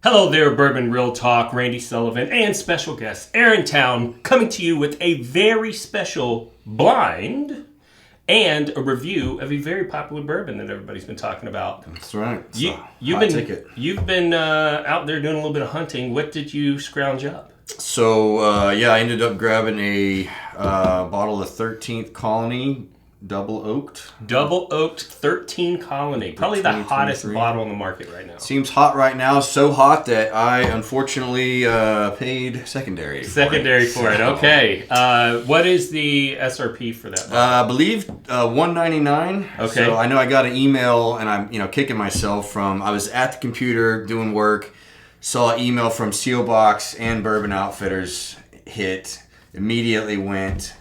Hello there, Bourbon Real Talk. Randy Sullivan and special guest Aaron Town coming to you with a very special blind and a review of a very popular bourbon that everybody's been talking about. That's right. You've been out there doing a little bit of hunting. What did you scrounge up? So I ended up grabbing a bottle of 13th Colony Double Oaked. Double Oaked 13 Colony. Probably the hottest bottle on the market right now. Seems hot right now. So hot that I unfortunately paid secondary for it. Okay. What is the SRP for that bottle? I believe $1.99. Okay. So I know I got an email and I'm kicking myself from, I was at the computer doing work, saw an email from Seal Box and Bourbon Outfitters hit, immediately went,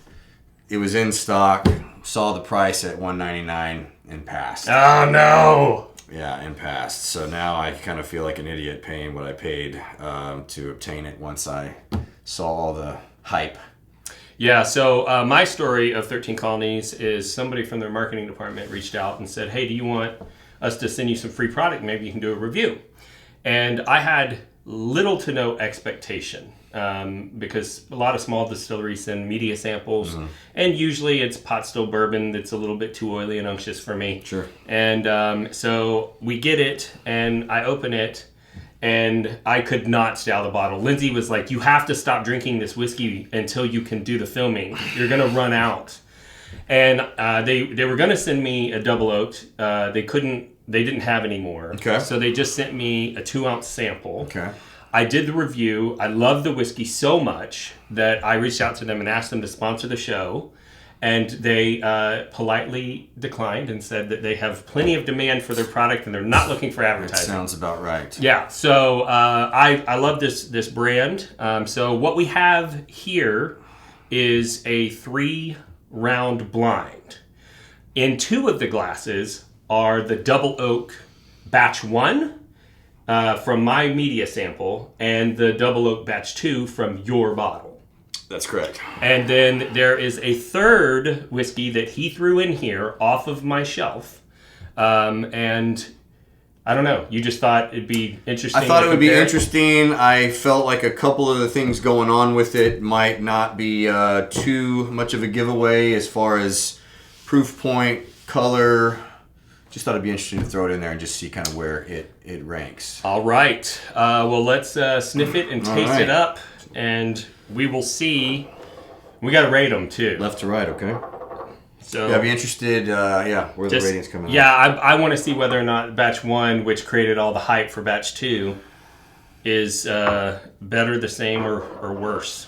it was in stock. Saw the price at $1.99 and passed. Oh, no. Yeah, and passed. So now I kind of feel like an idiot paying what I paid to obtain it once I saw all the hype. Yeah, so my story of 13 Colonies is somebody from their marketing department reached out and said, hey, do you want us to send you some free product? Maybe you can do a review. And I had little to no expectation. Because a lot of small distilleries send media samples, and usually it's pot still bourbon that's a little bit too oily and unctuous for me. Sure. And so we get it, and I open it, and I could not stay out of the bottle. Lindsay was like, you have to stop drinking this whiskey until you can do the filming. You're going to run out. And they were going to send me a double oaked. They didn't have any more. Okay. So they just sent me a 2-ounce sample. Okay. I did the review. I love the whiskey so much that I reached out to them and asked them to sponsor the show. And they politely declined and said that they have plenty of demand for their product and they're not looking for advertising. That sounds about right. Yeah. So I love this brand. So what we have here is a 3-round blind. In 2 of the glasses are the Double Oak Batch 1. From my media sample, and the Double Oak Batch 2 from your bottle. That's correct. And then there is a third whiskey that he threw in here off of my shelf. And I don't know, you just thought it'd be interesting. I thought it would be interesting. I felt like a couple of the things going on with it might not be too much of a giveaway as far as proof point, color. Just thought it'd be interesting to throw it in there and just see kind of where it ranks. All right. Well, let's sniff it and taste it up, and we will see. We got to rate them, too. Left to right, okay. So yeah, I'd be interested, where the ratings come out. Yeah, I want to see whether or not Batch 1, which created all the hype for Batch 2, is better, the same, or worse.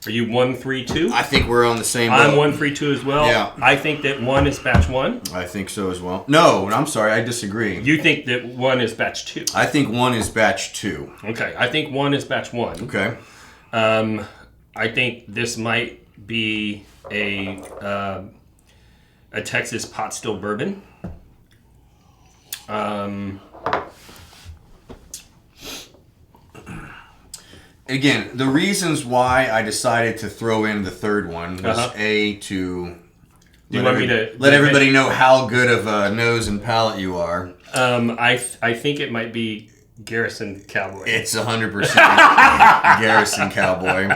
Are you 1, 3, 2? I think we're on the same boat. I'm 1, 3, 2 as well. Yeah. I think that 1 is Batch 1. I think so as well. No, I'm sorry. I disagree. You think that 1 is Batch 2. I think 1 is Batch 2. Okay. I think 1 is Batch 1. Okay. I think this might be a Texas pot still bourbon. Again, the reasons why I decided to throw in the third one was to let everybody know how good of a nose and palate you are. I think it might be Garrison Cowboy. It's 100% Garrison Cowboy.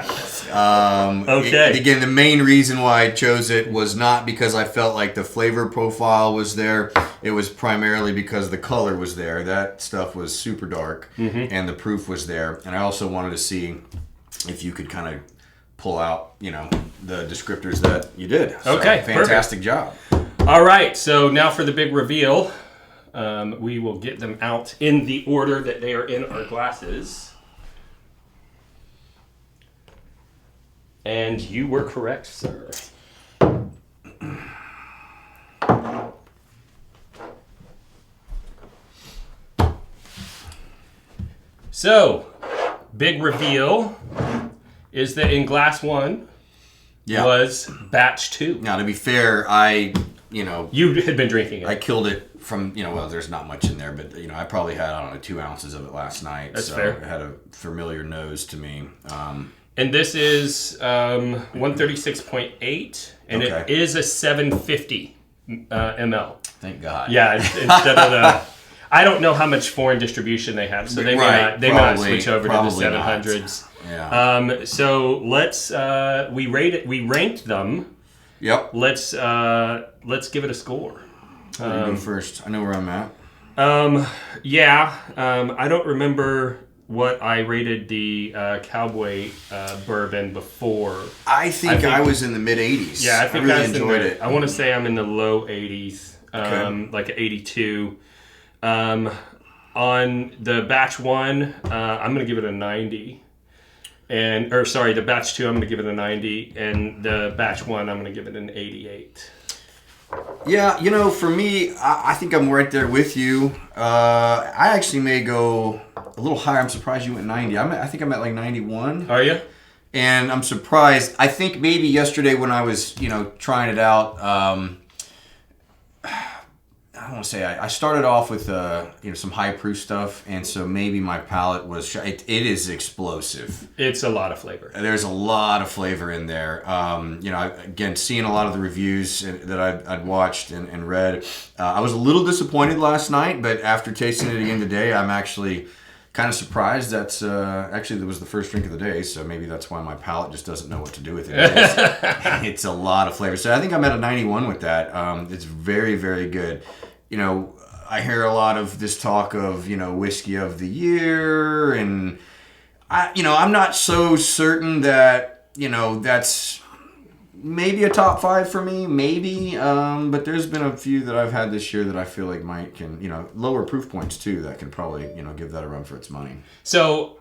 Okay. Again, the main reason why I chose it was not because I felt like the flavor profile was there. It was primarily because the color was there. That stuff was super dark, and the proof was there. And I also wanted to see if you could kind of pull out, the descriptors that you did. So, okay, fantastic job. All right, so now for the big reveal. We will get them out in the order that they are in our glasses. And you were correct, sir. So, big reveal is that in glass 1 was Batch 2. Now, to be fair, I You had been drinking it. I killed it from, well, there's not much in there, but, I probably had, 2 ounces of it last night. That's so fair. It had a familiar nose to me. And this is 136.8, and it is a 750 ml. Thank God. Yeah, instead of the... I don't know how much foreign distribution they have, so they may not switch over to the 700s. Yeah. So let's we ranked them. Yep. Let's give it a score. You go first. I know where I'm at. I don't remember what I rated the Cowboy bourbon before. I think I was in the mid 80s. Yeah, I think I really enjoyed it. I want to say I'm in the low 80s, like an 82. On the batch 1, I'm going to give it a 90. The batch 2, I'm going to give it a 90. And the batch 1, I'm going to give it an 88. Yeah, for me, I think I'm right there with you. I actually may go a little higher. I'm surprised you went 90. I think I'm at like 91. Are you? And I'm surprised. I think maybe yesterday when I was, trying it out, I don't want to say I started off with some high proof stuff, and so maybe my palate was it is explosive. It's a lot of flavor. There's a lot of flavor in there. Again, seeing a lot of the reviews that I'd watched and read, I was a little disappointed last night, but after tasting it again today, I'm actually kind of surprised. That's actually that was the first drink of the day, so maybe that's why my palate just doesn't know what to do with it. It's a lot of flavor. So I think I'm at a 91 with that. It's very, very good. I hear a lot of this talk of, whiskey of the year, and I'm not so certain that, that's maybe a top 5 for me, maybe, but there's been a few that I've had this year that I feel like can, lower proof points too, that can probably, give that a run for its money. So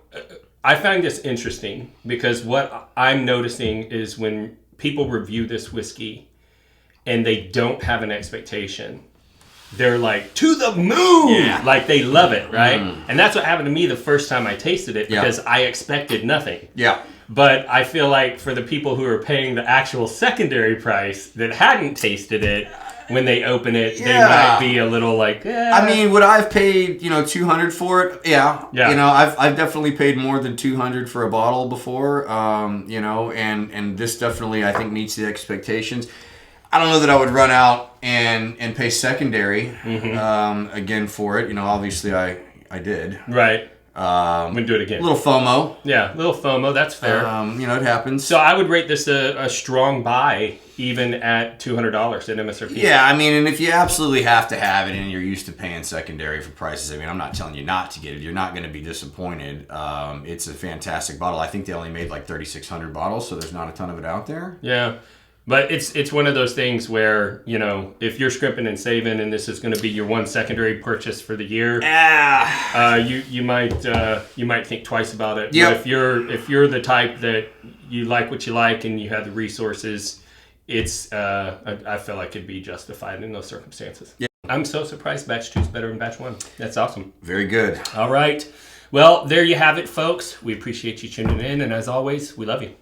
I find this interesting because what I'm noticing is when people review this whiskey and they don't have an expectation, they're like, to the moon! Yeah. Like, they love it, right? And that's what happened to me the first time I tasted it because I expected nothing. Yeah. But I feel like for the people who are paying the actual secondary price that hadn't tasted it, when they open it, they might be a little like, eh. I mean, would I have paid, $200 for it? Yeah. I've definitely paid more than $200 for a bottle before, and this definitely, I think, meets the expectations. I don't know that I would run out and pay secondary again for it. Obviously I did. Right. Wouldn't do it again. A little FOMO. Yeah, a little FOMO. That's fair. It happens. So I would rate this a strong buy, even at $200 at MSRP. Yeah, I mean, and if you absolutely have to have it and you're used to paying secondary for prices, I mean, I'm not telling you not to get it. You're not going to be disappointed. It's a fantastic bottle. I think they only made like 3,600 bottles, so there's not a ton of it out there. Yeah. But it's one of those things where, if you're scrimping and saving and this is going to be your one secondary purchase for the year, you might think twice about it. Yep. But if you're the type that you like what you like and you have the resources, it's I feel like it'd be justified in those circumstances. Yeah. I'm so surprised batch 2 is better than batch 1. That's awesome. Very good. All right. Well, there you have it, folks. We appreciate you tuning in, and as always, we love you.